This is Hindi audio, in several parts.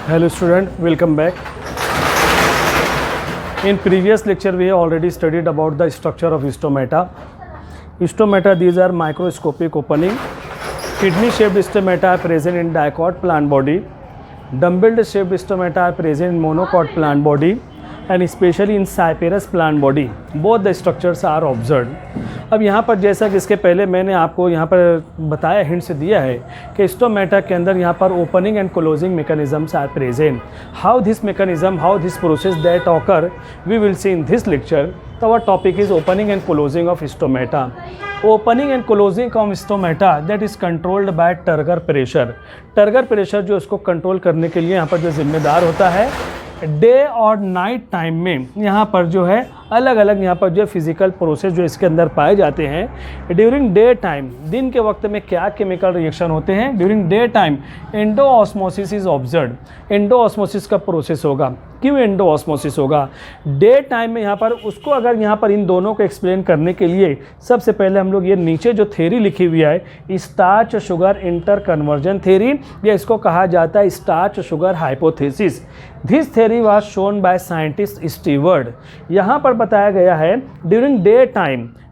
Hello student, welcome back. In previous lecture we have already studied about the structure of stomata. Stomata, these are microscopic opening. Kidney shaped stomata are present in dicot plant body. Dumbbell shaped stomata are present in monocot plant body and especially in cyperus plant body. Both the structures are observed. अब यहाँ पर जैसा कि इसके पहले मैंने आपको यहाँ पर बताया, हिंट्स दिया है कि स्टोमेटा के अंदर यहाँ पर opening and closing mechanisms are present. How this mechanism, how this process that occur we will see in this lecture. तो our topic is opening and closing of stomata. Opening and closing of stomata that is controlled by turgor pressure. Turgor pressure जो उसको कंट्रोल करने के लिए यहाँ पर जो जिम्मेदार होता है, डे और नाइट टाइम में यहाँ पर जो है अलग अलग यहाँ पर जो फिजिकल प्रोसेस जो इसके अंदर पाए जाते हैं. ड्यूरिंग डे टाइम, दिन के वक्त में क्या केमिकल रिएक्शन होते हैं. During day time endosmosis is observed. Endosmosis का प्रोसेस होगा. क्यों एंडोऑस्मोसिस होगा? डे टाइम में यहाँ पर उसको अगर यहाँ पर इन दोनों को एक्सप्लेन करने के लिए सबसे पहले हम लोग ये नीचे जो थ्योरी लिखी हुई है, starch sugar interconversion theory, या इसको कहा जाता है starch sugar hypothesis. This theory was shown by scientist Steward. यहाँ पर बताया गया है ड्यूरिंग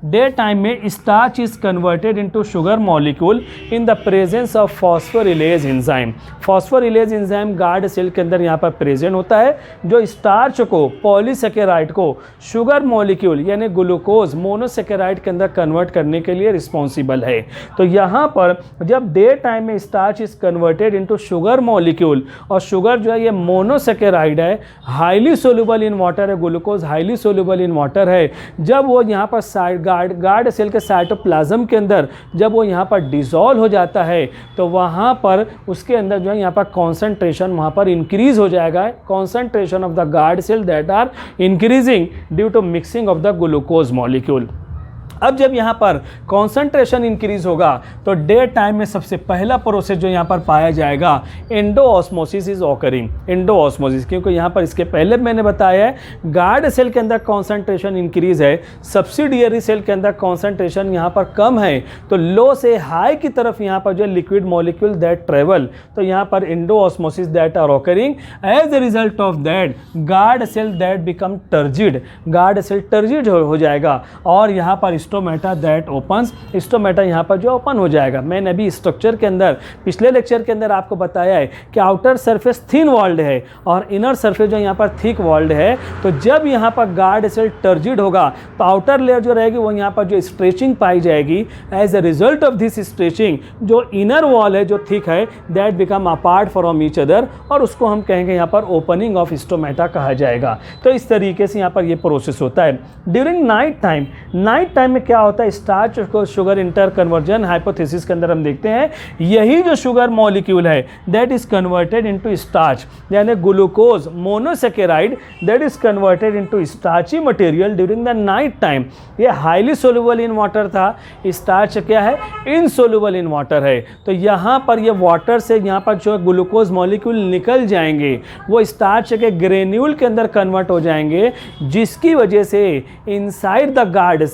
डे टाइम में starch is converted into sugar molecule in the presence of phosphorylase enzyme. Phosphorylase enzyme guard cell के अंदर यहाँ पर प्रेजेंट होता है, जो स्टार्च को, पॉलीसेकेराइड को शुगर मॉलिक्यूल यानी ग्लूकोज मोनोसेकेराइड के अंदर कन्वर्ट करने के लिए रिस्पॉन्सिबल है. तो यहाँ पर जब डे टाइम में starch is converted into sugar molecule, और शुगर जो है ये मोनोसेकेराइड है, हाईली सोल्यूबल इन वाटर है, glucose highly soluble in water है. जब वो यहाँ पर गार्ड सेल के साइटोप्लाज्म के अंदर जब वो यहाँ पर डिसॉल्व हो जाता है, तो वहाँ पर उसके अंदर जो है यहाँ पर कॉन्सेंट्रेशन वहाँ पर इंक्रीज हो जाएगा. Concentration of the guard cell that are increasing due to mixing of the glucose molecule. अब जब यहाँ पर कॉन्सेंट्रेशन इंक्रीज होगा तो डे टाइम में सबसे पहला प्रोसेस जो यहाँ पर पाया जाएगा, एंडोऑस्मोसिस इज ऑकरिंग. एंडोऑस्मोसिस, क्योंकि यहाँ पर इसके पहले मैंने बताया है गार्ड सेल के अंदर कॉन्सेंट्रेशन इंक्रीज है, सब्सिडियरी सेल के अंदर कॉन्सेंट्रेशन यहाँ पर कम है, तो लो से हाई की तरफ यहाँ पर जो लिक्विड मॉलिक्यूल दैट ट्रेवल, तो यहाँ पर endosmosis that are occurring. As the result of that guard cell that become turgid. Guard cell turgid हो जाएगा और यहाँ पर स्टोमेटा दैट ओपन्स. स्टोमेटा यहाँ पर जो ओपन हो जाएगा. मैंने अभी स्ट्रक्चर के अंदर पिछले लेक्चर के अंदर आपको बताया है कि आउटर सरफेस थिन वॉल्ड है और इनर सरफेस जो यहाँ पर थिक वॉल्ड है. तो जब यहाँ पर गार्ड सेल टर्जिड होगा तो आउटर लेयर जो रहेगी वो यहाँ पर जो स्ट्रेचिंग पाई जाएगी. As a result of this stretching जो इनर वॉल है जो थिक है that become apart from each other, और उसको हम कहेंगे यहाँ पर ओपनिंग ऑफ स्टोमेटा कहा जाएगा. तो इस तरीके से यहाँ पर ये प्रोसेस होता है. ड्यूरिंग नाइट टाइम में क्या होता है, स्टार्च को शुगर इंटर कन्वर्जन हाइपोथेसिस के अंदर हम देखते हैं यही जो शुगर मॉलिक्यूल है that is converted into starch, यानी glucose monosaccharide that is converted into starchy material during the night time. ये हाईली सोल्यूबल इन वाटर था, स्टार्च क्या है, इनसोल्यूबल इन वाटर है. तो यहाँ पर ये वाटर से यहाँ पर जो ग्लूकोज मॉलिक्यूल निकल जाएंगे वो स्टार्च के ग्रेन्यूल के अंदर कन्वर्ट हो जाएंगे, जिसकी वजह से इनसाइड द गार्ड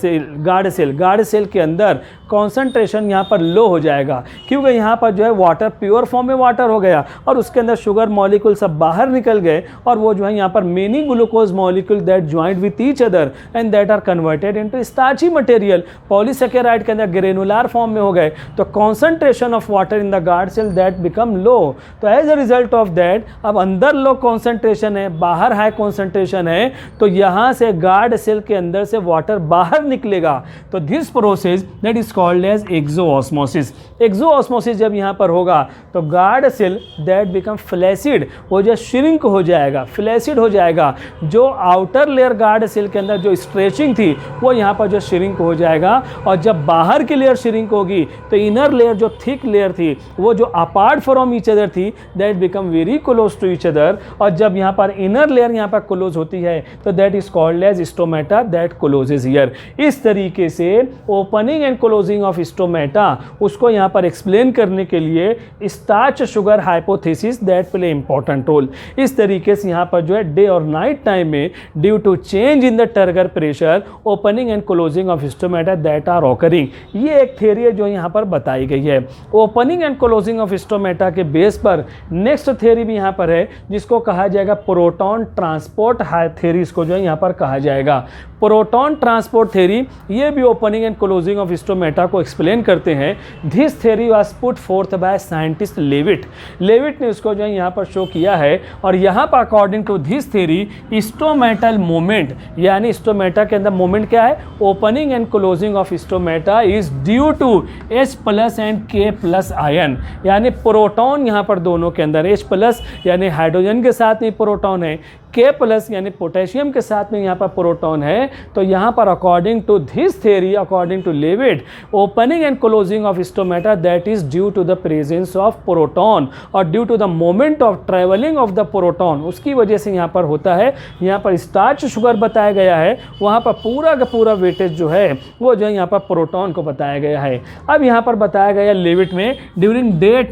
सेल के अंदर कॉन्सेंट्रेशन यहाँ पर लो हो जाएगा, क्योंकि यहाँ पर जो है वाटर प्योर फॉर्म में वाटर हो गया और उसके अंदर शुगर मॉलिक्यूल सब बाहर निकल गए, और वो जो है यहाँ पर many glucose molecule that joint with each other and that are converted into starchy material polysaccharide के अंदर ग्रेनुलर फॉर्म में हो गए. तो concentration of water in the guard cell that become low. तो as a result of that अब अंदर लो कॉन्सेंट्रेशन है, बाहर हाई कॉन्सेंट्रेशन है, तो यहाँ से गार्ड सेल के अंदर से वाटर बाहर निकलेगा. तो this process that is called as exosmosis. Exosmosis जब यहाँ पर होगा तो guard cell that become flaccid, वो जो श्रिंक हो जाएगा, फ्लैसिड हो जाएगा. जो आउटर लेयर गार्ड सेल के अंदर जो स्ट्रेचिंग थी वो यहाँ पर जो श्रिंक हो जाएगा, और जब बाहर की लेयर श्रिंक होगी तो इनर लेयर जो थिक लेयर थी वो जो अपार्ट फ्रॉम ईच अदर थी that become very close to each other. और जब यहाँ पर इनर लेयर यहाँ पर क्लोज होती है तो that is called as stomata that closes here. इस तरीके तरीके से opening and closing of stomata उसको यहाँ पर एक्सप्लेन करने के लिए starch sugar hypothesis that play important role. इस तरीके से यहाँ पर जो है डे और नाइट टाइम में due to change in the turgor pressure opening and closing of stomata that are occurring, ये एक थ्योरी है जो यहाँ पर बताई गई है। Opening and closing of stomata के बेस पर नेक्स्ट थ्योरी भी यहाँ पर है जिसको कहा जाएगा प्रोटॉन ट्रांसपोर्ट थ्योरी, इसको जो है यहाँ पर कहा जाएगा प्रोटॉन ट्रांसपोर्ट थ्योरी। ये भी opening and closing of stomata को एक्सप्लेन करते हैं। This theory was put forth by scientist Levitt ने उसको जो है यहाँ पर शो किया है। और यहाँ पर according to this theory stomatal moment यानी स्टोमेटा के अंदर मोमेंट क्या है, opening and closing of stomata is due to H+ and K+ ion, यानी प्रोटॉन यहाँ पर दोनों के अंदर H+ यानी हाइड्रोजन के साथ में प्रोटॉन है, K+ यानी पोटेशियम के साथ में यहाँ पर प्रोटॉन है। तो यहाँ पर according to this theory, according to Levitt, opening and closing of stomata that is due to the presence of proton और due to the moment of travelling of the proton, उसकी वजह से यहाँ पर होता है। यहाँ पर स्टार्च शुगर बताया गया है, वहाँ पर पूरा का पूरा वेटेज जो है वो जो है यहाँ पर प्रोटॉन को बताया गया है। अब यहाँ पर बताया गया लेविट में ड्यूरिंग डे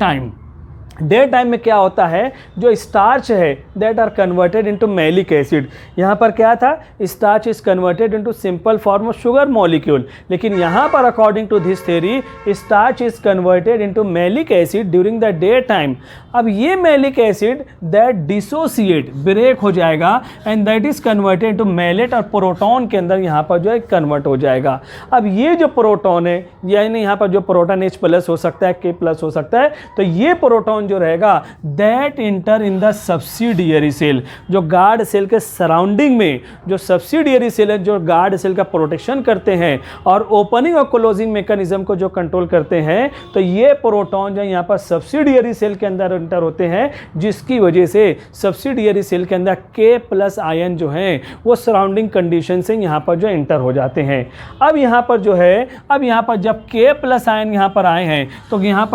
टाइम में क्या होता है, जो स्टार्च है that are converted into malic acid. यहाँ पर क्या था, starch is converted into simple form of sugar molecule, लेकिन यहाँ पर according to this theory starch is converted into malic acid during the day time. अब ये malic acid that dissociate break हो जाएगा and that is converted into malate और प्रोटॉन के अंदर यहाँ पर जो है कन्वर्ट हो जाएगा। अब ये जो प्रोटॉन है यानी यहाँ पर जो प्रोटॉन H+ हो सकता है, K+ हो सकता है, तो ये प्रोटॉन जो रहेगा that enter in the subsidiary cell, जो गार्ड सेल के सराउंडिंग में जो सब्सिडियरी सेल है जो गार्ड सेल का प्रोटेक्शन करते हैं और ओपनिंग और क्लोजिंग मैकेनिज्म को जो कंट्रोल करते हैं, तो ये प्रोटॉन जो यहाँ पर सब्सिडियरी सेल के अंदर इंटर होते हैं, जिसकी वजह से सब्सिडियरी सेल के अंदर K+ आयन जो हैं वो सराउंडिंग कंडीशन से यहाँ पर जो इंटर हो जाते हैं। अब यहाँ पर जो है, अब यहाँ पर जब K+ आयन यहाँ पर आए हैं तो यहाँ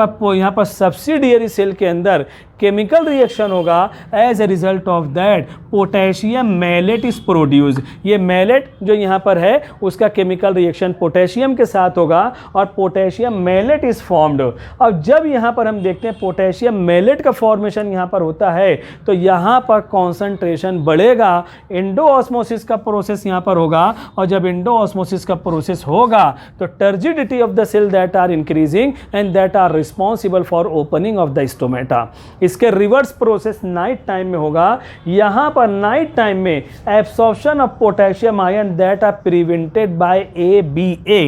पर सब्सिडियरी सेल के अंदर केमिकल रिएक्शन होगा। As a result of that potassium malate is produce. ये मैलेट जो यहाँ पर है उसका केमिकल रिएक्शन पोटेशियम के साथ होगा और पोटेशियम मैलेट इज फॉर्म्ड। अब जब यहाँ पर हम देखते हैं पोटेशियम मैलेट का फॉर्मेशन यहाँ पर होता है तो यहाँ पर कॉन्सेंट्रेशन बढ़ेगा, इंडोऑस्मोसिस का प्रोसेस यहाँ पर होगा और जब इंडोऑस्मोसिस का प्रोसेस होगा तो turgidity of the cell that are increasing and that are responsible for opening of the stomata. इसके रिवर्स प्रोसेस नाइट टाइम में होगा। यहाँ पर नाइट टाइम में absorption of potassium ion that are prevented by ABA।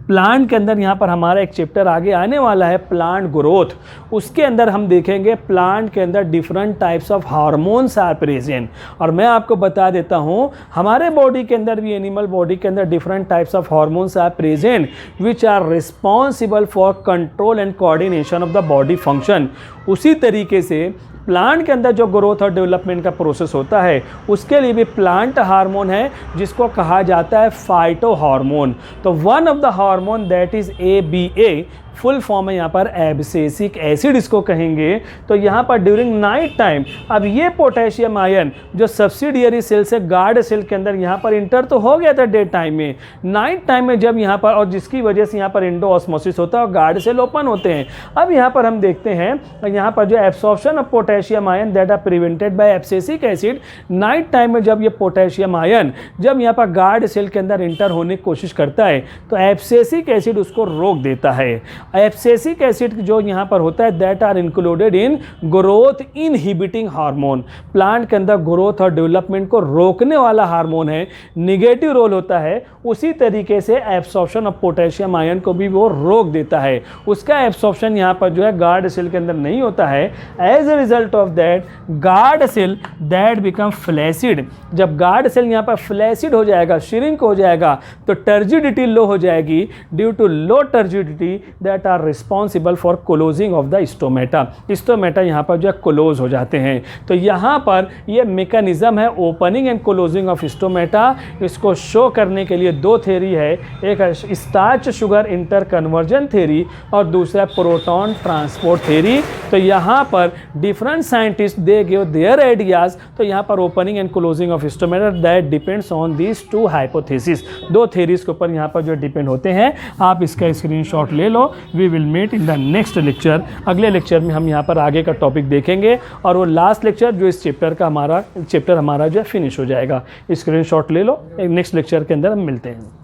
Plant के अंदर यहाँ पर हमारा एक चैप्टर आगे आने वाला है प्लांट ग्रोथ, उसके अंदर हम देखेंगे प्लांट के अंदर different types of hormones are present. और मैं आपको बता देता हूँ हमारे बॉडी के अंदर भी, एनिमल बॉडी के अंदर different types of hormones are present which are responsible for control and coordination of the body function. उसी तरीके से प्लांट के अंदर जो ग्रोथ और डेवलपमेंट का प्रोसेस होता है उसके लिए भी प्लांट हार्मोन है जिसको कहा जाता है फाइटो हार्मोन। तो one of the hormone that is ABA, full form है यहाँ पर एब्सिसिक एसिड इसको कहेंगे। तो यहाँ पर ड्यूरिंग नाइट टाइम अब ये पोटेशियम आयन जो सब्सिडियरी सेल से गार्ड सेल के अंदर यहाँ पर इंटर तो हो गया था डे टाइम में, नाइट टाइम में जब यहाँ पर, और जिसकी वजह से यहाँ पर इंडोऑस्मोसिस होता है और गार्ड सेल ओपन होते हैं। अब यहाँ पर हम देखते हैं यहाँ पर जो absorption of potassium ion that are prevented by abscisic acid, night time में जब ये पोटेशियम आयन जब यहाँ पर गार्ड सेल के अंदर इंटर होने की कोशिश करता है तो एब्सिसिक एसिड उसको रोक देता है। एब्सिसिक एसिड जो यहाँ पर होता है that are included in growth inhibiting hormone. Plant के अंदर ग्रोथ और डेवलपमेंट को रोकने वाला हार्मोन है, निगेटिव रोल होता है। उसी तरीके से एब्सॉर्प्शन ऑफ पोटेशियम आयन को भी वो रोक देता है, उसका एब्सॉर्प्शन यहाँ पर जो है गार्ड सेल के अंदर नहीं होता है। As a result of that guard cell that become flaccid. जब गार्ड सेल यहाँ पर फ्लैसिड हो जाएगा, श्रिंक हो जाएगा, तो टर्जिडिटी लो हो जाएगी। Due to low turgidity that that are responsible for closing of the stomata. Stomata यहाँ पर जो है क्लोज हो जाते हैं। तो यहाँ पर ये मैकेनिज्म है opening and closing of stomata. इसको शो करने के लिए दो थ्योरी है, एक है starch sugar interconversion theory और दूसरा प्रोटॉन ट्रांसपोर्ट थ्योरी। तो यहाँ पर different scientist they give their ideas. तो यहाँ पर opening and closing of stomata that depends on these two hypothesis, दो थ्योरीज के ऊपर यहाँ पर जो डिपेंड होते हैं। आप इसका स्क्रीनशॉट ले लो। We will meet in the next lecture. अगले लेक्चर में हम यहाँ पर आगे का टॉपिक देखेंगे और वो लास्ट लेक्चर जो इस चैप्टर का हमारा जो है फिनिश हो जाएगा। स्क्रीनशॉट ले लो, नेक्स्ट लेक्चर के अंदर हम मिलते हैं।